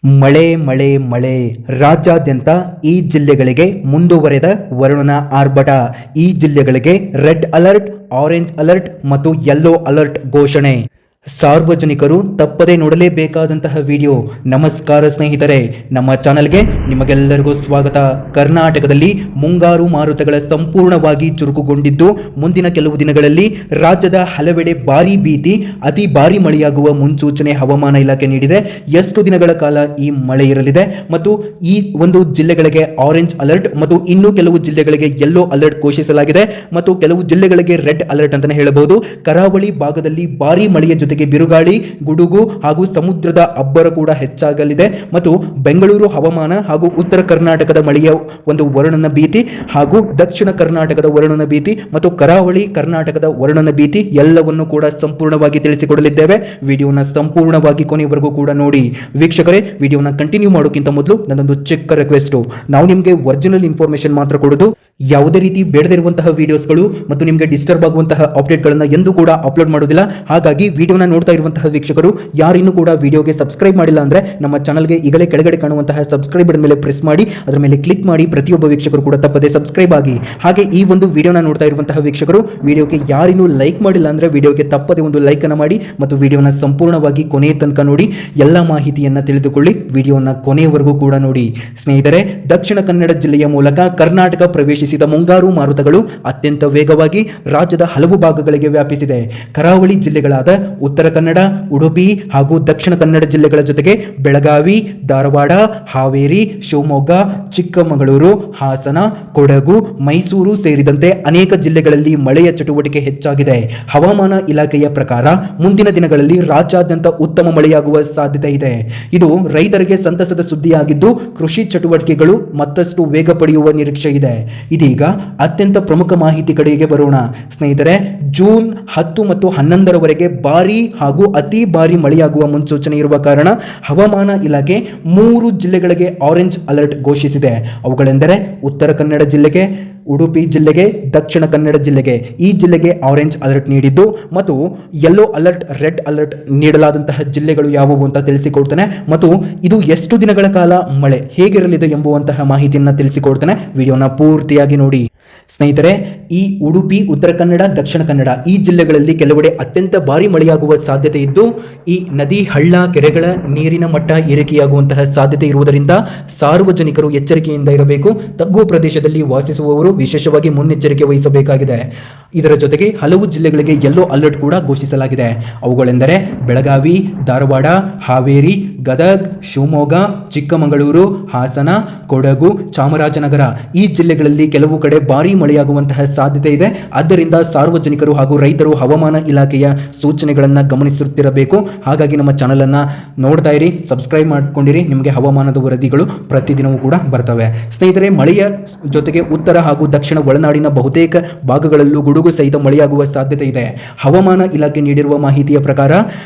ಮಳೆ ಮಳೆ ಮಳೆ ರಾಜ್ಯಾದ್ಯಂತ ಈ ಜಿಲ್ಲೆಗಳಿಗೆ ಮುಂದುವರೆದ ವರುಣನ ಆರ್ಭಟ. ಈ ಜಿಲ್ಲೆಗಳಿಗೆ ರೆಡ್ ಅಲರ್ಟ್, ಆರೆಂಜ್ ಅಲರ್ಟ್ ಮತ್ತು ಯೆಲ್ಲೋ ಅಲರ್ಟ್ ಘೋಷಣೆ. ಸಾರ್ವಜನಿಕರು ತಪ್ಪದೇ ನೋಡಲೇಬೇಕಾದಂತಹ ವಿಡಿಯೋ. ನಮಸ್ಕಾರ ಸ್ನೇಹಿತರೆ, ನಮ್ಮ ಚಾನಲ್ಗೆ ನಿಮಗೆಲ್ಲರಿಗೂ ಸ್ವಾಗತ. ಕರ್ನಾಟಕದಲ್ಲಿ ಮುಂಗಾರು ಮಾರುತಗಳ ಸಂಪೂರ್ಣವಾಗಿ ಚುರುಕುಗೊಂಡಿದ್ದು ಮುಂದಿನ ಕೆಲವು ದಿನಗಳಲ್ಲಿ ರಾಜ್ಯದ ಹಲವೆಡೆ ಭಾರೀ ಭೀತಿ, ಅತಿ ಭಾರಿ ಮಳೆಯಾಗುವ ಮುನ್ಸೂಚನೆ ಹವಾಮಾನ ಇಲಾಖೆ ನೀಡಿದೆ. ಎಷ್ಟು ದಿನಗಳ ಕಾಲ ಈ ಮಳೆ ಇರಲಿದೆ ಮತ್ತು ಈ ಒಂದು ಜಿಲ್ಲೆಗಳಿಗೆ ಆರೆಂಜ್ ಅಲರ್ಟ್ ಮತ್ತು ಇನ್ನೂ ಕೆಲವು ಜಿಲ್ಲೆಗಳಿಗೆ ಯೆಲ್ಲೋ ಅಲರ್ಟ್ ಘೋಷಿಸಲಾಗಿದೆ ಮತ್ತು ಕೆಲವು ಜಿಲ್ಲೆಗಳಿಗೆ ರೆಡ್ ಅಲರ್ಟ್ ಅಂತಾನೆ ಹೇಳಬಹುದು. ಕರಾವಳಿ ಭಾಗದಲ್ಲಿ ಭಾರೀ ಮಳೆಯ ಜೊತೆಗೆ ಬಿರುಗಾಳಿ, ಗುಡುಗು ಹಾಗೂ ಸಮುದ್ರದ ಅಬ್ಬರ ಕೂಡ ಹೆಚ್ಚಾಗಲಿದೆ ಮತ್ತು ಬೆಂಗಳೂರು ಹವಾಮಾನ ಹಾಗೂ ಉತ್ತರ ಕರ್ನಾಟಕದ ಮಳೆಯ ಒಂದು ವರುಣನ ಭೀತಿ ಹಾಗೂ ದಕ್ಷಿಣ ಕರ್ನಾಟಕದ ವರುಣನ ಭೀತಿ ಮತ್ತು ಕರಾವಳಿ ಕರ್ನಾಟಕದ ವರುಣನ ಭೀತಿ ಎಲ್ಲವನ್ನು ಕೂಡ ಸಂಪೂರ್ಣವಾಗಿ ತಿಳಿಸಿಕೊಡಲಿದ್ದೇವೆ. ವಿಡಿಯೋನ ಸಂಪೂರ್ಣವಾಗಿ ಕೊನೆಯವರೆಗೂ ಕೂಡ ನೋಡಿ. ವೀಕ್ಷಕರೇ, ವಿಡಿಯೋನ ಕಂಟಿನ್ಯೂ ಮಾಡೋಕ್ಕಿಂತ ಮೊದಲು ನನ್ನೊಂದು ಚಿಕ್ಕ ರಿಕ್ವೆಸ್ಟ್, ನಾವು ನಿಮಗೆ ಒರಿಜಿನಲ್ ಇನ್ಫಾರ್ಮೇಶನ್ ಮಾತ್ರ ಕೊಡೋದು, ಯಾವುದೇ ರೀತಿ ಬೇಡದಿರುವಂತಹ ವಿಡಿಯೋಸ್ಗಳು ಮತ್ತು ನಿಮಗೆ ಡಿಸ್ಟರ್ಬ್ ಆಗುವಂತಹ ಅಪ್ಡೇಟ್ಗಳನ್ನು ಎಂದೂ ಕೂಡ ಅಪ್ಲೋಡ್ ಮಾಡೋದಿಲ್ಲ. ಹಾಗಾಗಿ ವಿಡಿಯೋನ ನೋಡ್ತಾ ಇರುವಂತಹ ವೀಕ್ಷಕರು ಯಾರಿನ್ನೂ ಕೂಡ ವಿಡಿಯೋಗೆ ಸಬ್ಸ್ಕ್ರೈಬ್ ಮಾಡಿಲ್ಲ ಅಂದ್ರೆ ನಮ್ಮ ಚಾನಲ್ಗೆ ಈಗಲೇ ಕೆಳಗಡೆ ಕಾಣುವಂತಹ ಸಬ್ಸ್ಕ್ರೈಬ್ ಬಟನ್ ಮೇಲೆ ಪ್ರೆಸ್ ಮಾಡಿ ಅದರ ಮೇಲೆ ಕ್ಲಿಕ್ ಮಾಡಿ ಪ್ರತಿಯೊಬ್ಬ ವೀಕ್ಷಕರು ಕೂಡ ತಪ್ಪದೆ ಸಬ್ಸ್ಕ್ರೈಬ್ ಆಗಿ. ಹಾಗೆ ಈ ಒಂದು ವಿಡಿಯೋನ ನೋಡ್ತಾ ಇರುವಂತಹ ವೀಕ್ಷಕರು ವಿಡಿಯೋಗೆ ಯಾರಿನ್ನೂ ಲೈಕ್ ಮಾಡಿಲ್ಲ ಅಂದ್ರೆ ವಿಡಿಯೋಗೆ ತಪ್ಪದೆ ಒಂದು ಲೈಕ್ ಅನ್ನು ಮಾಡಿ ಮತ್ತು ವಿಡಿಯೋನ ಸಂಪೂರ್ಣವಾಗಿ ಕೊನೆಯ ತನಕ ನೋಡಿ. ಎಲ್ಲ ಮಾಹಿತಿಯನ್ನ ತಿಳಿದುಕೊಳ್ಳಿ. ವಿಡಿಯೋನ ಕೊನೆಯವರೆಗೂ ಕೂಡ ನೋಡಿ. ಸ್ನೇಹಿತರೆ, ದಕ್ಷಿಣ ಕನ್ನಡ ಜಿಲ್ಲೆಯ ಮೂಲಕ ಕರ್ನಾಟಕ ಪ್ರವೇಶಿಸಿದ ಮುಂಗಾರು ಮಾರುತಗಳು ಅತ್ಯಂತ ವೇಗವಾಗಿ ರಾಜ್ಯದ ಹಲವು ಭಾಗಗಳಿಗೆ ವ್ಯಾಪಿಸಿದೆ. ಕರಾವಳಿ ಜಿಲ್ಲೆಗಳಾದ ಉತ್ತರ ಕನ್ನಡ, ಉಡುಪಿ ಹಾಗೂ ದಕ್ಷಿಣ ಕನ್ನಡ ಜಿಲ್ಲೆಗಳ ಜೊತೆಗೆ ಬೆಳಗಾವಿ, ಧಾರವಾಡ, ಹಾವೇರಿ, ಶಿವಮೊಗ್ಗ, ಚಿಕ್ಕಮಗಳೂರು, ಹಾಸನ, ಕೊಡಗು, ಮೈಸೂರು ಸೇರಿದಂತೆ ಅನೇಕ ಜಿಲ್ಲೆಗಳಲ್ಲಿ ಮಳೆಯ ಚಟುವಟಿಕೆ ಹೆಚ್ಚಾಗಿದೆ. ಹವಾಮಾನ ಇಲಾಖೆಯ ಪ್ರಕಾರ ಮುಂದಿನ ದಿನಗಳಲ್ಲಿ ರಾಜ್ಯಾದ್ಯಂತ ಉತ್ತಮ ಮಳೆಯಾಗುವ ಸಾಧ್ಯತೆ ಇದೆ. ಇದು ರೈತರಿಗೆ ಸಂತಸದ ಸುದ್ದಿಯಾಗಿದ್ದು ಕೃಷಿ ಚಟುವಟಿಕೆಗಳು ಮತ್ತಷ್ಟು ವೇಗ ಪಡೆಯುವ ನಿರೀಕ್ಷೆ ಇದೆ. ಇದೀಗ ಅತ್ಯಂತ ಪ್ರಮುಖ ಮಾಹಿತಿ ಕಡೆಗೆ ಬರೋಣ. ಸ್ನೇಹಿತರೆ, ಜೂನ್ 10 ಮತ್ತು 11ರವರೆಗೆ ಭಾರೀ ಹಾಗೂ ಅತಿ ಭಾರಿ ಮಳೆಯಾಗುವ ಮುನ್ಸೂಚನೆ ಇರುವ ಕಾರಣ ಹವಾಮಾನ ಇಲಾಖೆ 3 ಜಿಲ್ಲೆಗಳಿಗೆ ಆರೆಂಜ್ ಅಲರ್ಟ್ ಘೋಷಿಸಿದೆ. ಅವುಗಳೆಂದರೆ ಉತ್ತರ ಕನ್ನಡ ಜಿಲ್ಲೆಗೆ, ಉಡುಪಿ ಜಿಲ್ಲೆಗೆ, ದಕ್ಷಿಣ ಕನ್ನಡ ಜಿಲ್ಲೆಗೆ. ಈ ಜಿಲ್ಲೆಗೆ ಆರೆಂಜ್ ಅಲರ್ಟ್ ನೀಡಿದ್ದು ಮತ್ತು ಯೆಲ್ಲೋ ಅಲರ್ಟ್, ರೆಡ್ ಅಲರ್ಟ್ ನೀಡಲಾದಂತಹ ಜಿಲ್ಲೆಗಳು ಯಾವುವು ಅಂತ ತಿಳಿಸಿಕೊಡ್ತೇನೆ ಮತ್ತು ಇದು ಎಷ್ಟು ದಿನಗಳ ಕಾಲ ಮಳೆ ಹೇಗಿರಲಿದೆ ಎಂಬುವಂತಹ ಮಾಹಿತಿಯನ್ನು ತಿಳಿಸಿಕೊಡ್ತೇನೆ. ವಿಡಿಯೋನ ಪೂರ್ತಿಯಾಗಿ ನೋಡಿ. ಸ್ನೇಹಿತರೆ, ಈ ಉಡುಪಿ, ಉತ್ತರ ಕನ್ನಡ, ದಕ್ಷಿಣ ಕನ್ನಡ ಈ ಜಿಲ್ಲೆಗಳಲ್ಲಿ ಕೆಲವೆಡೆ ಅತ್ಯಂತ ಭಾರಿ ಮಳೆಯಾಗುವ ಸಾಧ್ಯತೆ ಇದ್ದು ಈ ನದಿ, ಹಳ್ಳ, ಕೆರೆಗಳ ನೀರಿನ ಮಟ್ಟ ಏರಿಕೆಯಾಗುವಂತಹ ಸಾಧ್ಯತೆ ಇರುವುದರಿಂದ ಸಾರ್ವಜನಿಕರು ಎಚ್ಚರಿಕೆಯಿಂದ ಇರಬೇಕು. ತಗ್ಗು ಪ್ರದೇಶದಲ್ಲಿ ವಾಸಿಸುವವರು ವಿಶೇಷವಾಗಿ ಮುನ್ನೆಚ್ಚರಿಕೆ ವಹಿಸಬೇಕಾಗಿದೆ. ಇದರ ಜೊತೆಗೆ ಹಲವು ಜಿಲ್ಲೆಗಳಿಗೆ ಯೆಲ್ಲೋ ಅಲರ್ಟ್ ಕೂಡ ಘೋಷಿಸಲಾಗಿದೆ. ಅವುಗಳೆಂದರೆ ಬೆಳಗಾವಿ, ಧಾರವಾಡ, ಹಾವೇರಿ, ಗದಗ್, ಶಿವಮೊಗ್ಗ, ಚಿಕ್ಕಮಗಳೂರು, ಹಾಸನ, ಕೊಡಗು, ಚಾಮರಾಜನಗರ ಈ ಜಿಲ್ಲೆಗಳಲ್ಲಿ ಕೆಲವು ಕಡೆ ಭಾರೀ ಮಳೆಯಾಗುವಂತಹ ಸಾಧ್ಯತೆ ಇದೆ. ಆದ್ದರಿಂದ ಸಾರ್ವಜನಿಕರು ಹಾಗೂ ರೈತರು ಹವಾಮಾನ ಇಲಾಖೆಯ ಸೂಚನೆಗಳನ್ನು ಗಮನಿಸುತ್ತಿರಬೇಕು. ಹಾಗಾಗಿ ನಮ್ಮ ಚಾನಲ್ ಅನ್ನ ನೋಡ್ತಾ ಇರಿ, ಸಬ್ಸ್ಕ್ರೈಬ್ ಮಾಡ್ಕೊಂಡಿರಿ. ನಿಮಗೆ ಹವಾಮಾನದ ವರದಿಗಳು ಪ್ರತಿದಿನವೂ ಕೂಡ ಬರ್ತವೆ. ಸ್ನೇಹಿತರೆ, ಮಳೆಯ ಜೊತೆಗೆ ಉತ್ತರ ಹಾಗೂ ದಕ್ಷಿಣ ಒಳನಾಡಿನ ಬಹುತೇಕ ಭಾಗಗಳಲ್ಲೂ ಗುಡುಗು ಸಹಿತ ಮಳೆಯಾಗುವ ಸಾಧ್ಯತೆ ಇದೆ. ಹವಾಮಾನ ಇಲಾಖೆ ನೀಡಿರುವ ಮಾಹಿತಿಯ ಪ್ರಕಾರ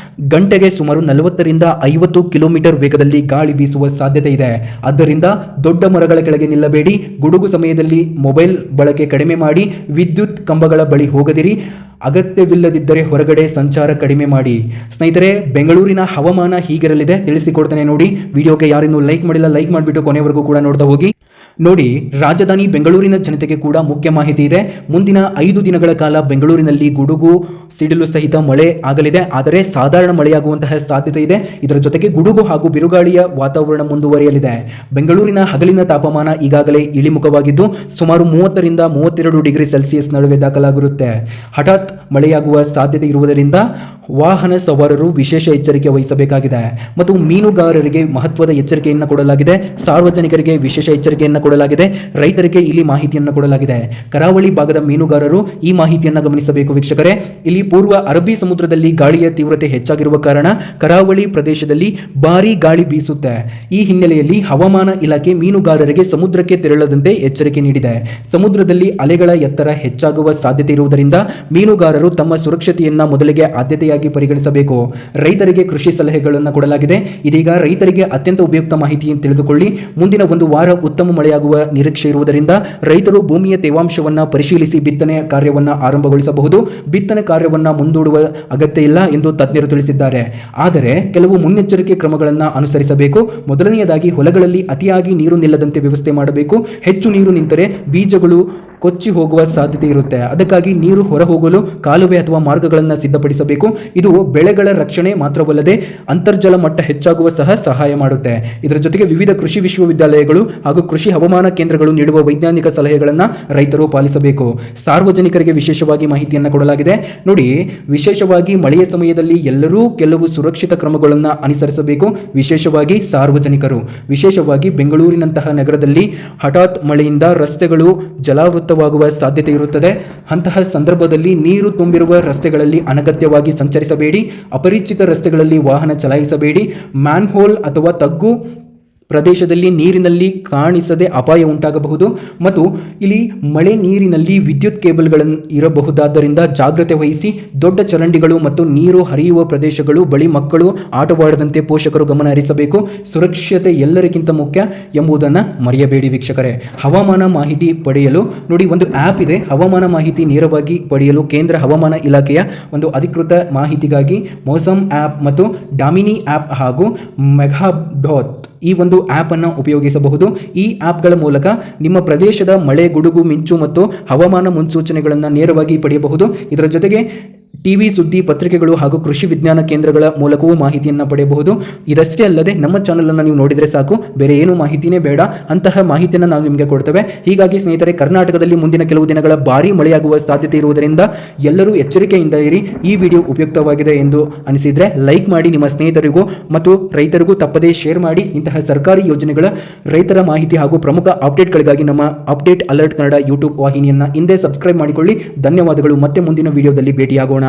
ಗಂಟೆಗೆ ಸುಮಾರು 40ರಿಂದ 50 ಕಿಲೋಮೀಟರ್ ವೇಗದಲ್ಲಿ ಗಾಳಿ ಬೀಸುವ ಸಾಧ್ಯತೆ ಇದೆ. ಆದ್ದರಿಂದ ದೊಡ್ಡ ಮರಗಳ ಕೆಳಗೆ ನಿಲ್ಲಬೇಡಿ. ಗುಡುಗು ಸಮಯದಲ್ಲಿ ಮೊಬೈಲ್ ಬಳಕೆ ಕಡಿಮೆ ಮಾಡಿ. ವಿದ್ಯುತ್ ಕಂಬಗಳ ಬಳಿ ಹೋಗದಿರಿ. ಅಗತ್ಯವಿಲ್ಲದಿದ್ದರೆ ಹೊರಗಡೆ ಸಂಚಾರ ಕಡಿಮೆ ಮಾಡಿ. ಸ್ನೇಹಿತರೆ, ಬೆಂಗಳೂರಿನ ಹವಾಮಾನ ಹೀಗಿರಲಿದೆ ತಿಳಿಸಿಕೊಡ್ತೇನೆ ನೋಡಿ. ವಿಡಿಯೋಗೆ ಯಾರಿನ್ನೂ ಲೈಕ್ ಮಾಡಿಲ್ಲ, ಲೈಕ್ ಮಾಡಿಬಿಟ್ಟು ಕೊನೆವರೆಗೂ ಕೂಡ ನೋಡ್ತಾ ಹೋಗಿ. ನೋಡಿ, ರಾಜಧಾನಿ ಬೆಂಗಳೂರಿನ ಜನತೆಗೆ ಕೂಡ ಮುಖ್ಯ ಮಾಹಿತಿ ಇದೆ. ಮುಂದಿನ 5 ದಿನಗಳ ಕಾಲ ಬೆಂಗಳೂರಿನಲ್ಲಿ ಗುಡುಗು, ಸಿಡಿಲು ಸಹಿತ ಮಳೆ ಆಗಲಿದೆ. ಆದರೆ ಸಾಧಾರಣ ಮಳೆಯಾಗುವಂತಹ ಸಾಧ್ಯತೆ ಇದೆ. ಇದರ ಜೊತೆಗೆ ಗುಡುಗು ಹಾಗೂ ಬಿರುಗಾಳಿಯ ವಾತಾವರಣ ಮುಂದುವರಿಯಲಿದೆ. ಬೆಂಗಳೂರಿನ ಹಗಲಿನ ತಾಪಮಾನ ಈಗಾಗಲೇ ಇಳಿಮುಖವಾಗಿದ್ದು ಸುಮಾರು 30ರಿಂದ 32 ಡಿಗ್ರಿ ಸೆಲ್ಸಿಯಸ್ ನಡುವೆ ದಾಖಲಾಗಿರುತ್ತೆ. ಹಠಾತ್ ಮಳೆಯಾಗುವ ಸಾಧ್ಯತೆ ಇರುವುದರಿಂದ ವಾಹನ ಸವಾರರು ವಿಶೇಷ ಎಚ್ಚರಿಕೆ ವಹಿಸಬೇಕಾಗಿದೆ ಮತ್ತು ಮೀನುಗಾರರಿಗೆ ಮಹತ್ವದ ಎಚ್ಚರಿಕೆಯನ್ನು ಕೊಡಲಾಗಿದೆ. ಸಾರ್ವಜನಿಕರಿಗೆ ವಿಶೇಷ ಎಚ್ಚರಿಕೆಯನ್ನು ಕೊಡಲಾಗಿದೆ. ರೈತರಿಗೆ ಇಲ್ಲಿ ಮಾಹಿತಿಯನ್ನು ಕೊಡಲಾಗಿದೆ. ಕರಾವಳಿ ಭಾಗದ ಮೀನುಗಾರರು ಈ ಮಾಹಿತಿಯನ್ನು ಗಮನಿಸಬೇಕು. ವೀಕ್ಷಕರೇ, ಇಲ್ಲಿ ಪೂರ್ವ ಅರಬ್ಬಿ ಸಮುದ್ರದಲ್ಲಿ ಗಾಳಿಯ ತೀವ್ರತೆ ಹೆಚ್ಚಾಗಿರುವ ಕಾರಣ ಕರಾವಳಿ ಪ್ರದೇಶದಲ್ಲಿ ಭಾರೀ ಗಾಳಿ ಬೀಸುತ್ತೆ. ಈ ಹಿನ್ನೆಲೆಯಲ್ಲಿ ಹವಾಮಾನ ಇಲಾಖೆ ಮೀನುಗಾರರಿಗೆ ಸಮುದ್ರಕ್ಕೆ ತೆರಳದಂತೆ ಎಚ್ಚರಿಕೆ ನೀಡಿದೆ. ಸಮುದ್ರದಲ್ಲಿ ಅಲೆಗಳ ಎತ್ತರ ಹೆಚ್ಚಾಗುವ ಸಾಧ್ಯತೆ ಇರುವುದರಿಂದ ಮೀನುಗಾರರು ತಮ್ಮ ಸುರಕ್ಷತೆಯನ್ನ ಮೊದಲಿಗೆ ಆದ್ಯತೆಯಾಗಿ ಪರಿಗಣಿಸಬೇಕು. ರೈತರಿಗೆ ಕೃಷಿ ಸಲಹೆಗಳನ್ನು ಕೊಡಲಾಗಿದೆ. ಇದೀಗ ರೈತರಿಗೆ ಅತ್ಯಂತ ಉಪಯುಕ್ತ ಮಾಹಿತಿಯನ್ನು ತಿಳಿದುಕೊಳ್ಳಿ. ಮುಂದಿನ ಒಂದು ವಾರ ಉತ್ತಮ ಮಳೆಯಾಗುವ ಮಳೆಯಾಗುವ ನಿರೀಕ್ಷೆ ಇರುವುದರಿಂದ ರೈತರು ಭೂಮಿಯ ತೇವಾಂಶವನ್ನು ಪರಿಶೀಲಿಸಿ ಬಿತ್ತನೆ ಕಾರ್ಯವನ್ನು ಆರಂಭಗೊಳಿಸಬಹುದು. ಬಿತ್ತನೆ ಕಾರ್ಯವನ್ನು ಮುಂದೂಡುವ ಅಗತ್ಯ ಇಲ್ಲ ಎಂದು ತಜ್ಞರು ತಿಳಿಸಿದ್ದಾರೆ. ಆದರೆ ಕೆಲವು ಮುನ್ನೆಚ್ಚರಿಕೆ ಕ್ರಮಗಳನ್ನು ಅನುಸರಿಸಬೇಕು. ಮೊದಲನೆಯದಾಗಿ ಹೊಲಗಳಲ್ಲಿ ಅತಿಯಾಗಿ ನೀರು ನಿಲ್ಲದಂತೆ ವ್ಯವಸ್ಥೆ ಮಾಡಬೇಕು. ಹೆಚ್ಚು ನೀರು ನಿಂತರೆ ಬೀಜಗಳು ಕೊಚ್ಚಿ ಹೋಗುವ ಸಾಧ್ಯತೆ ಇರುತ್ತೆ. ಅದಕ್ಕಾಗಿ ನೀರು ಹೊರಹೋಗಲು ಕಾಲುವೆ ಅಥವಾ ಮಾರ್ಗಗಳನ್ನು ಸಿದ್ಧಪಡಿಸಬೇಕು. ಇದು ಬೆಳೆಗಳ ರಕ್ಷಣೆ ಮಾತ್ರವಲ್ಲದೆ ಅಂತರ್ಜಲ ಮಟ್ಟ ಹೆಚ್ಚಾಗುವ ಸಹ ಸಹಾಯ ಮಾಡುತ್ತೆ. ಇದರ ಜೊತೆಗೆ ವಿವಿಧ ಕೃಷಿ ವಿಶ್ವವಿದ್ಯಾಲಯಗಳು ಹಾಗೂ ಕೃಷಿ ಹವಾಮಾನ ಕೇಂದ್ರಗಳು ನೀಡುವ ವೈಜ್ಞಾನಿಕ ಸಲಹೆಗಳನ್ನು ರೈತರು ಪಾಲಿಸಬೇಕು. ಸಾರ್ವಜನಿಕರಿಗೆ ವಿಶೇಷವಾಗಿ ಮಾಹಿತಿಯನ್ನು ಕೊಡಲಾಗಿದೆ. ನೋಡಿ, ವಿಶೇಷವಾಗಿ ಮಳೆಯ ಸಮಯದಲ್ಲಿ ಎಲ್ಲರೂ ಕೆಲವು ಸುರಕ್ಷಿತ ಕ್ರಮಗಳನ್ನು ಅನುಸರಿಸಬೇಕು. ವಿಶೇಷವಾಗಿ ಸಾರ್ವಜನಿಕರು, ವಿಶೇಷವಾಗಿ ಬೆಂಗಳೂರಿನಂತಹ ನಗರದಲ್ಲಿ ಹಠಾತ್ ಮಳೆಯಿಂದ ರಸ್ತೆಗಳು ಜಲಾವೃತವಾಗುವ ಸಾಧ್ಯತೆ ಇರುತ್ತದೆ. ಅಂತಹ ಸಂದರ್ಭದಲ್ಲಿ ನೀರು ತುಂಬಿರುವ ರಸ್ತೆಗಳಲ್ಲಿ ಅನಗತ್ಯವಾಗಿ ಸಂಚರಿಸಬೇಡಿ. ಅಪರಿಚಿತ ರಸ್ತೆಗಳಲ್ಲಿ ವಾಹನ ಚಲಾಯಿಸಬೇಡಿ. ಮ್ಯಾನ್ಹೋಲ್ ಅಥವಾ ತಗ್ಗು ಪ್ರದೇಶದಲ್ಲಿ ನೀರಿನಲ್ಲಿ ಕಾಣಿಸದೆ ಅಪಾಯ ಉಂಟಾಗಬಹುದು. ಮತ್ತು ಇಲ್ಲಿ ಮಳೆ ನೀರಿನಲ್ಲಿ ವಿದ್ಯುತ್ ಕೇಬಲ್ಗಳನ್ನು ಇರಬಹುದಾದ್ದರಿಂದ ಜಾಗ್ರತೆ ವಹಿಸಿ. ದೊಡ್ಡ ಚರಂಡಿಗಳು ಮತ್ತು ನೀರು ಹರಿಯುವ ಪ್ರದೇಶಗಳು ಬಳಿ ಮಕ್ಕಳು ಆಟವಾಡದಂತೆ ಪೋಷಕರು ಗಮನ ಹರಿಸಬೇಕು. ಸುರಕ್ಷತೆ ಎಲ್ಲರಿಗಿಂತ ಮುಖ್ಯ ಎಂಬುದನ್ನು ಮರೆಯಬೇಡಿ ವೀಕ್ಷಕರೇ. ಹವಾಮಾನ ಮಾಹಿತಿ ಪಡೆಯಲು ನೋಡಿ, ಒಂದು ಆ್ಯಪ್ ಇದೆ. ಹವಾಮಾನ ಮಾಹಿತಿ ನೇರವಾಗಿ ಪಡೆಯಲು ಕೇಂದ್ರ ಹವಾಮಾನ ಇಲಾಖೆಯ ಒಂದು ಅಧಿಕೃತ ಮಾಹಿತಿಗಾಗಿ ಮೌಸಮ್ ಆ್ಯಪ್ ಮತ್ತು ಡಾಮಿನಿ ಆ್ಯಪ್ ಹಾಗೂ ಮೆಘಾಡಾಟ್ ಈ ಒಂದು ಆ್ಯಪ್ ಅನ್ನು ಉಪಯೋಗಿಸಬಹುದು. ಈ ಆ್ಯಪ್ಗಳ ಮೂಲಕ ನಿಮ್ಮ ಪ್ರದೇಶದ ಮಳೆ, ಗುಡುಗು, ಮಿಂಚು ಮತ್ತು ಹವಾಮಾನ ಮುನ್ಸೂಚನೆಗಳನ್ನು ನೇರವಾಗಿ ಪಡೆಯಬಹುದು. ಇದರ ಜೊತೆಗೆ ಟಿವಿ ಸುದ್ದಿ ಪತ್ರಿಕೆಗಳು ಹಾಗೂ ಕೃಷಿ ವಿಜ್ಞಾನ ಕೇಂದ್ರಗಳ ಮೂಲಕವೂ ಮಾಹಿತಿಯನ್ನು ಪಡೆಯಬಹುದು. ಇದಷ್ಟೇ ಅಲ್ಲದೆ ನಮ್ಮ ಚಾನಲನ್ನು ನೀವು ನೋಡಿದರೆ ಸಾಕು, ಬೇರೆ ಏನು ಮಾಹಿತಿನೇ ಬೇಡ. ಅಂತಹ ಮಾಹಿತಿಯನ್ನು ನಾವು ನಿಮಗೆ ಕೊಡ್ತೇವೆ. ಹೀಗಾಗಿ ಸ್ನೇಹಿತರೆ, ಕರ್ನಾಟಕದಲ್ಲಿ ಮುಂದಿನ ಕೆಲವು ದಿನಗಳ ಭಾರೀ ಮಳೆಯಾಗುವ ಸಾಧ್ಯತೆ ಇರುವುದರಿಂದ ಎಲ್ಲರೂ ಎಚ್ಚರಿಕೆಯಿಂದ ಇರಿ. ಈ ವಿಡಿಯೋ ಉಪಯುಕ್ತವಾಗಿದೆ ಎಂದು ಅನಿಸಿದರೆ ಲೈಕ್ ಮಾಡಿ, ನಿಮ್ಮ ಸ್ನೇಹಿತರಿಗೂ ಮತ್ತು ರೈತರಿಗೂ ತಪ್ಪದೇ ಶೇರ್ ಮಾಡಿ. ಇಂತಹ ಸರ್ಕಾರಿ ಯೋಜನೆಗಳ ರೈತರ ಮಾಹಿತಿ ಹಾಗೂ ಪ್ರಮುಖ ಅಪ್ಡೇಟ್ಗಳಿಗಾಗಿ ನಮ್ಮ ಅಪ್ಡೇಟ್ ಅಲರ್ಟ್ ಕನ್ನಡ ಯೂಟ್ಯೂಬ್ ವಾಹಿನಿಯನ್ನು ಹಿಂದೆ ಸಬ್ಸ್ಕ್ರೈಬ್ ಮಾಡಿಕೊಳ್ಳಿ. ಧನ್ಯವಾದಗಳು. ಮತ್ತೆ ಮುಂದಿನ ವಿಡಿಯೋದಲ್ಲಿ ಭೇಟಿಯಾಗೋಣ.